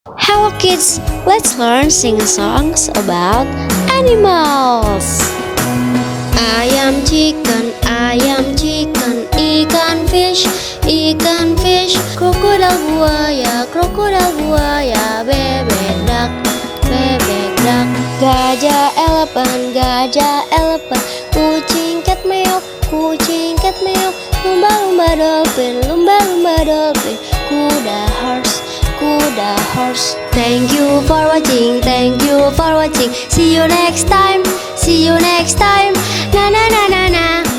Hello kids, let's learn sing songs about animals. Ayam chicken, ikan fish, crocodile buaya, bebek duck, gajah elephant, kucing cat meow, lumba-lumba dolphin, kuda horse. Thank you for watching. See you next time. Na na na na na.